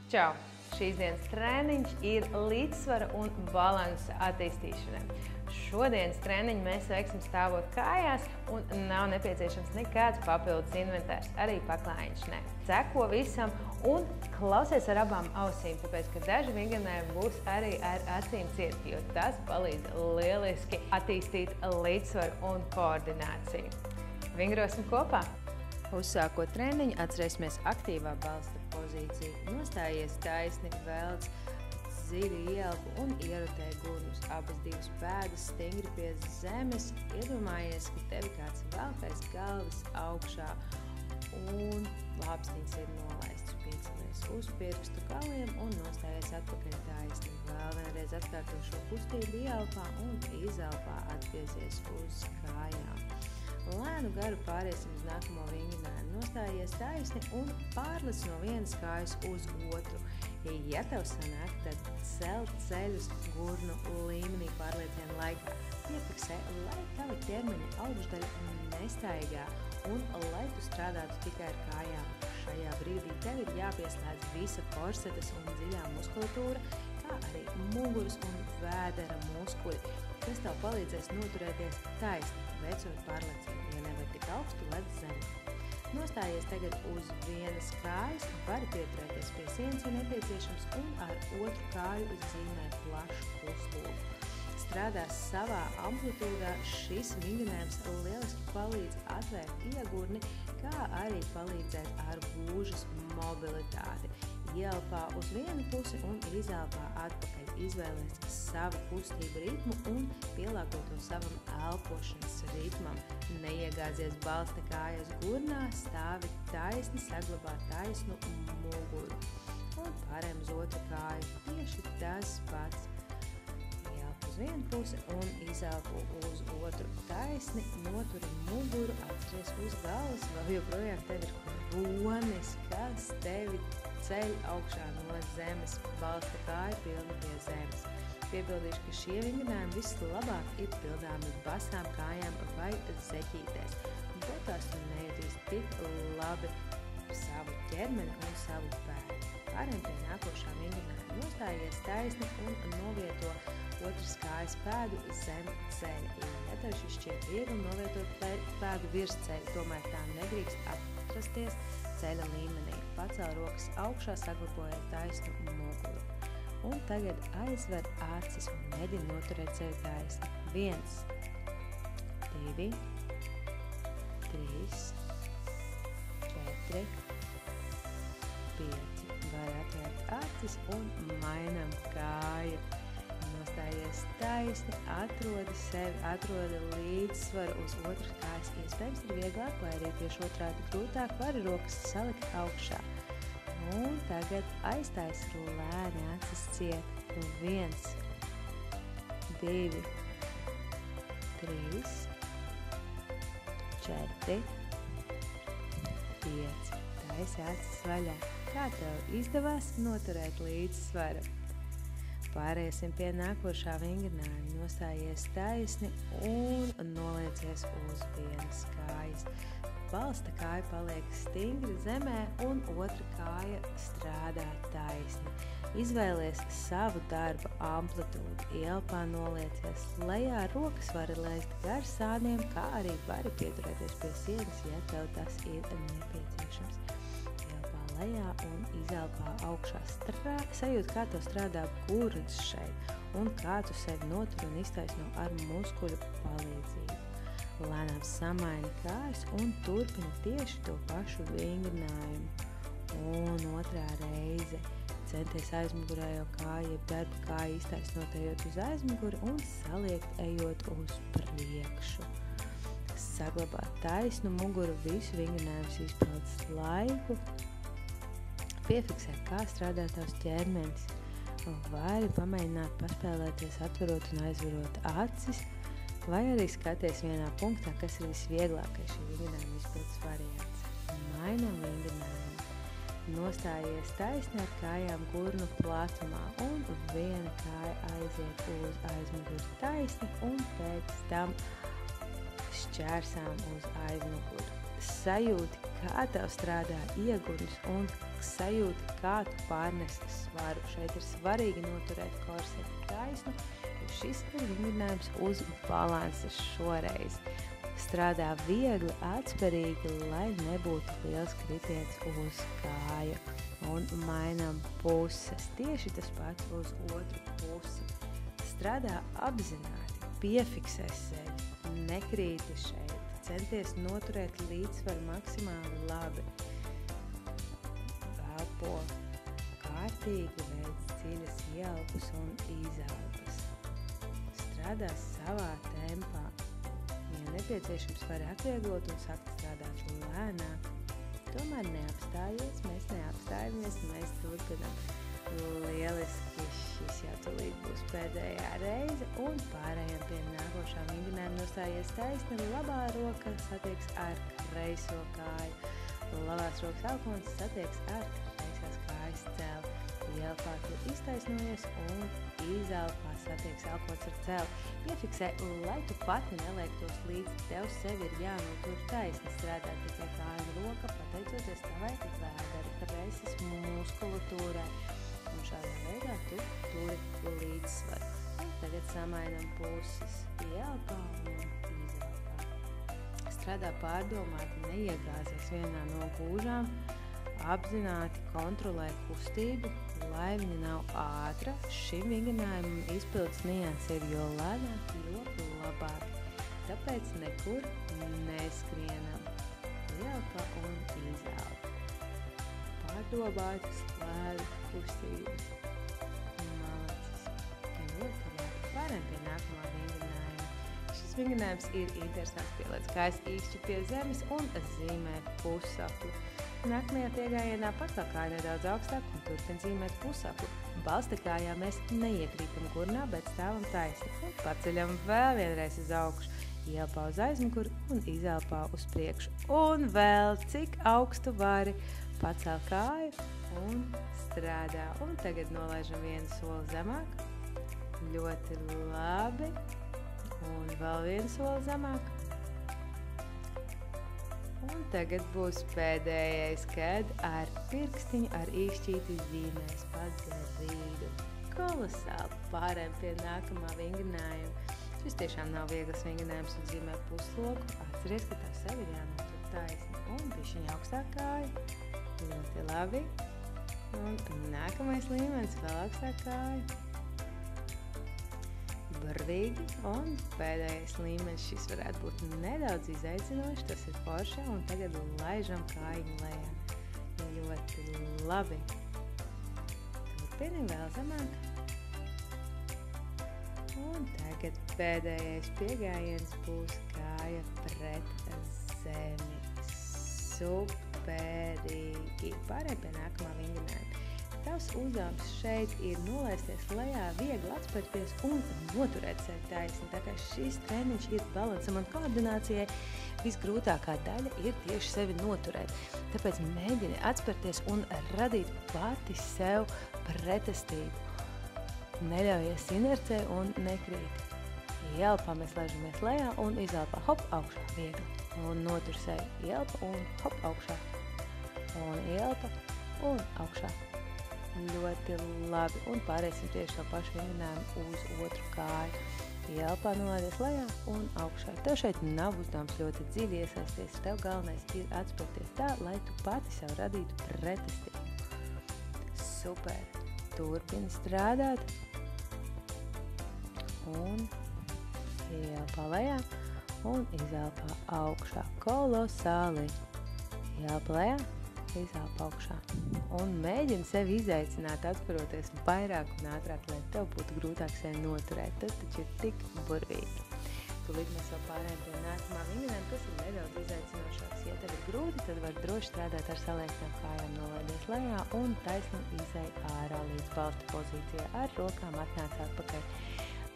Čau! Šīs dienas treniņš ir līdzsvara un balansa attīstīšanai. Šodienas treniņu mēs veiksim stāvot kājās un nav nepieciešams nekāds papildus inventārs, arī paklājiņš ne. Seko visam un klausies ar abām ausīm, tāpēc, ka daži vingrinājumi būs arī ar acīm ciet, jo tas palīdz lieliski attīstīt līdzsvaru un koordināciju. Vingrosim kopā! Uzsākot treniņu, atcerēsimies aktīvā balsta pozīciju. Nostājies taisni, velc dziļi ieelpu un ierotē gurnus. Abas divas pēdas stingri pie zemes. Iedomājies, ka tevi kāds velkais galvas augšā un lāpstiņas ir nolaists. Piecelies uz pirkstu galiem un nostājies atpakaļ taisni. Vēl vienreiz atkārto šo kustību ieelpā un izelpā atgriezies uz kājām. Lēnu garu pāriesim uz nākamo vingrinājumu. Nostājies taisni un pārlec no vienas kājas uz otru. Ja tev sanāk, tad cel ceļus gurnu līmenī pārliecienu laikā. Piefiksē, lai tava ķermeņa augšdaļa nestaigā un lai tu strādātu tikai ar kājām. Šajā brīdī tev ir jāpieslēdz visa korsetes un dziļā muskulatūra, kā arī muguras un vēdera muskuļi, kas tev palīdzēs noturēties taisni, veicot pārlecienu, ja nevar tik augstu lec zemi. Nostājies tagad uz vienas kājas, vari pieturēties pie sienas, ja nepieciešams, un ar otru kāju zīmē plašu puslogu. Strādās savā amplitūdā, šis vingrinājums lieliski palīdz atvērt iegurni, kā arī palīdzēt ar gūžas mobilitāti. Ielpā uz vienu pusi un izelpā atpakaļ. Izvēlies savu kustību ritmu un pielāgo to savam elpošanas ritmam. Neiegādzies balsta kājas gurnā, stāvi taisni, saglabā taisnu muguru. Un pārējām uz otru kāju. Tieši tas pats. Ielpu uz vienu pusi un izelpu uz otru taisni, noturi muguru, atceries uz galvas, vēl joprojām tev ir kronis, kas tevi ceļ augšā no zemes, balsta kāja pilna pie zemes. Piebildīšu, ka šie vingrinājumi vislabāk ir pildāmi basām kājām vai zeķītēs, bet tās tu nejūtīs tik labi savu ķermeni un savu pēdu. Pārējām pie nākošā vingrinājuma. Nostājies taisni un novieto otras kājas pēdu zem ceļa. Ja tev šis šķiet viegli novietot pēdu virs ceļa, tomēr tā nedrīkst atrasties ceļa līmenī. Pacēl rokas augšā, saglabājot taisnu muguru. Un tagad aizver acis un mēģini noturēt sevi taisni. 1, 2, 3, 4, 5. Var atvērt acis un mainam kāju. Nostājies taisni, atrodi līdzsvaru uz otras kājas. Iespējams ir vieglāk, vai arī tieši otrādi grūtāk, vari rokas salikt augšā. Un tagad aiztais lēni acis ciet. 1, 2, 3, 4, 5. Taisi acis vaļā. Kā tev izdevās noturēt līdzsvaru? Pāriesim pie nākošā vingrinājuma. Nostājies taisni un noliecies uz vienas kājas. Balsta kāja paliek stingri zemē un otra kāja strādā taisni. Izvēlies savu darba amplitūdu. Ielpā noliecies lejā, rokas vari lēst gar sāniem, kā arī vari pieturēties pie sienas, ja tev tas ir nepieciešams. Lejā un izelpā augšā. Sajūt, kā tev strādā gurns šeit un kā tu sevi notur un iztaisno ar muskuļu palīdzību. Lēnām samaini kājas un turpini tieši to pašu vingrinājumu. Un otrā reize centies aizmugurējo kāju, jeb darba kāju iztaisnot ejot uz aizmuguri un saliekt ejot uz priekšu. Saglabāt taisnu muguru, visu vingrinājumus izpildus laiku. Piefiksē, kā strādā tavs ķermenis. Vari pamēģināt paspēlēties, atverot un aizverot acis, vai arī skaties vienā punktā, kas ir visvieglākais šī vingrinājuma izpildes variants. Mainam vingrinājumu. Nostājies taisni ar kājām gurnu platumā un viena kāja aiziet uz aizmuguri taisni un pēc tam šķērsām uz aizmuguri. sajūti, kā tev strādā ieguns un sajūti, kā tu pārnesi svaru. Šeit ir svarīgi noturēt korseti taisnu, jo šis ir vingrinājums uz balansa šoreiz. Strādā viegli, atsperīgi, lai nebūtu liels kritiens uz kāju. Un mainām puses. Tieši tas pats uz otru pusi. Strādā apzināti, piefiksē sevi, nekrīti šeit. Centies noturēt līdzsvaru maksimāli labi. Elpo kārtīgi, veic dziļas ieelpas un izelpas. Strādā savā tempā. Ja nepieciešams, var atvieglot un sākt strādāt lēnāk. Tomēr neapstājies, mēs neapstājamies, mēs turpinām. Lieliski, šis jau tūlīt būs pēdējā reize un pārējām pie nākošā vingrinājuma. Nostājies taisni, labā roka satiekas ar kreiso kāju. Labās rokas alkons satiekas ar kreisās kājas cēli. Ielpā tu iztaisnojies un izelpā satiekas alkons ar cēli. Piefiksē, lai tu pati neliektos līdz tev sevi ir jānotur taisni. Strādā tikai kāja un roka, pateicoties tavai vēdera preses muskulatūrai. Un šādā veidā tu turi līdzsvaru. Tagad samainam puses. Ielpā un izelpā. Strādā pārdomāti, neiegāzies vienā no gūžām. Apzināti kontrolē kustību, lai viņa nav ātra. Šim vingrinājumam izpildes nianses ir jo lēnāk, jo labāk. Tāpēc nekur neskrienam. Ielpa un izelpa. Pārdomātas, lēni kustības. Malacis. Ļoti labi. Pārējām pie nākamā vingrinājuma. Šis vingrinājums ir interesants pielēc kājas īkšķi pie zemes un zīmē pusapli. Nākamajā piegājienā paklā kāja nedaudz augstāk un turpin zīmēt pusapli. Balsta kājā mēs neiekrītam gurnā, bet stāvam taisni. Un paceļam vēl vienreiz uz augšu. Ielpā uz aizmuguri un izelpā uz priekšu. Un vēl cik augstu vari. Pacēl kāju un strādā. Un tagad nolaižam vienu soli zemāk. Ļoti labi. Un vēl vienu soli zemāk. Un tagad būs pēdējais, kad ar pirkstiņu, ar īkšķīti zīmēs pagarīdu. Kolosāli. Pārējām pie nākamā vingrinājuma. Šis tiešām nav viegls vingrinājums un zīmē pusloku. Atceries, ka tev sevi ir jānotur taisni. Un bišķiņa augstāk kāja. Ļoti labi. Un nākamais līmenis vēl augstāk kāja. Burvīgi. Un pēdējais līmenis, šis varētu būt nedaudz izaicinoši, tas ir forši, un tagad laižam kājiņu lejā. Ļoti labi. Turpini vēl zemāk. Un tagad pēdējais piegājiens būs kāja pret zemi. Superīgi. Pārējām pie nākamā vingrinājuma. Tavs uzdevums šeit ir nolaisties lejā, viegli atspērties un noturēt sevi taisni. Tā kā šis treniņš ir balansam un koordinācijai, visgrūtākā daļa ir tieši sevi noturēt. Tāpēc mēģini atspērties un radīt pati sev pretestību. Neļaujies inercē un nekrīt. Ielpā mēs laižamies lejā un izelpā hop augšā viegli. Un notur sevi ielpa un hop augšā. Un ielpa un augšā. Ļoti labi. Un pārēsim tieši to pašu vingrinājumu uz otru kāju. Ielpā nolaidies lejā un augšā. Tev šeit nav uzdevums ļoti dziļi iesaisties. Tev galvenais ir atspērties tā, lai tu pati sev radītu pretestību. Super. Turpini strādāt. Un ielpā lejā un izelpā augšā. Kolosāli. Ielpā lejā. Izelpa augšā. Un mēģini sevi izaicināt, atskaroties vairāk un ātrāk, lai tev būtu grūtāk sevi noturēt. Tas taču ir tik burvīgi. Tūlīt mēs vēl pārējām pie nākamā vingrinājuma, kas ir nedaudz izaicinošāks. Ja tev ir grūti, tad var droši strādāt ar salēktām kājām, nolaidies lejā un taisni izej ārā līdz balsta pozīcijā. Ar rokām atnāc atpakaļ.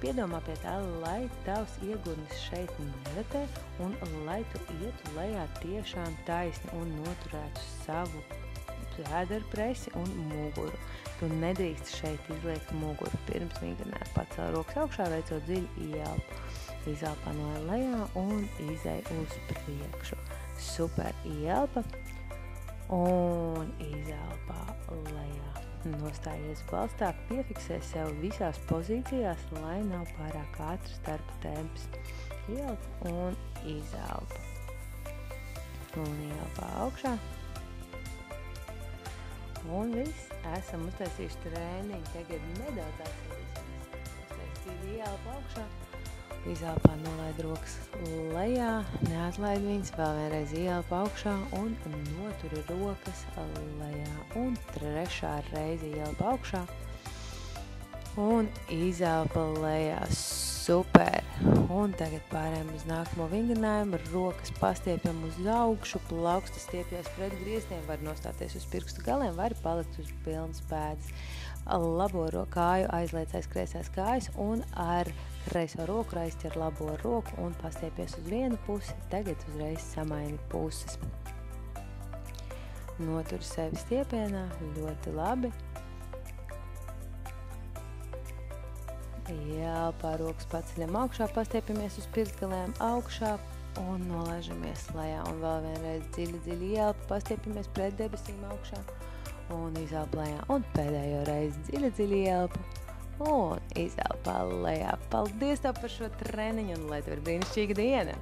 Piedomā pie tā, lai tavs iegurnis šeit neretē un lai tu ietu lejā tiešām taisni un noturētu savu vēderu presi un muguru. Tu nedrīkst šeit izliekt muguru. Pirms vingrinājuma pacēl rokas augšā, veicot dziļu ielpu. Izelpā no lejā un izej uz priekšu. super ielpa un izelpā lejā. Nostājies balstā, piefiksē sev visās pozīcijās, lai nav pārāk ātrs darba temps. Ielpa un izelpa. Un ielpā augšā. Un viss, esam uztaisījuši trēniņu. Tagad nedaudz atsēdīsimies. Uztaisīt ielpa augšā. Izelpā nolaid rokas lejā, neatlaid viņas, vēl vienreiz ielpa augšā un noturi rokas lejā. Un trešā reize ielpa augšā un izelpa lejā. Super! Un tagad pārējām uz nākamo vingrinājumu. Rokas pastiepjam uz augšu, plauksti stiepjas pret griestiem, var nostāties uz pirkstu galiem, var palikt uz pilnas pēdas. Labo kāju aizliec aiz kreisās kājas un ar kreiso roku aizķer labo roku un pastiepies uz vienu pusi. Tagad uzreiz samaini puses. Notur sevi stiepienā, ļoti labi. Ielpā rokas paceļam augšā, pastiepamies uz pirkstgaliem augšā un nolaižamies lejā. Un vēl vienreiz dziļi ielpa, pastiepamies pret debesīm augšā. Un izelpa lejā. Un pēdējo reizi dziļi ielpa. Un izelpā lejā. Paldies tev par šo treniņu un lai tev ir brīnišķīga diena!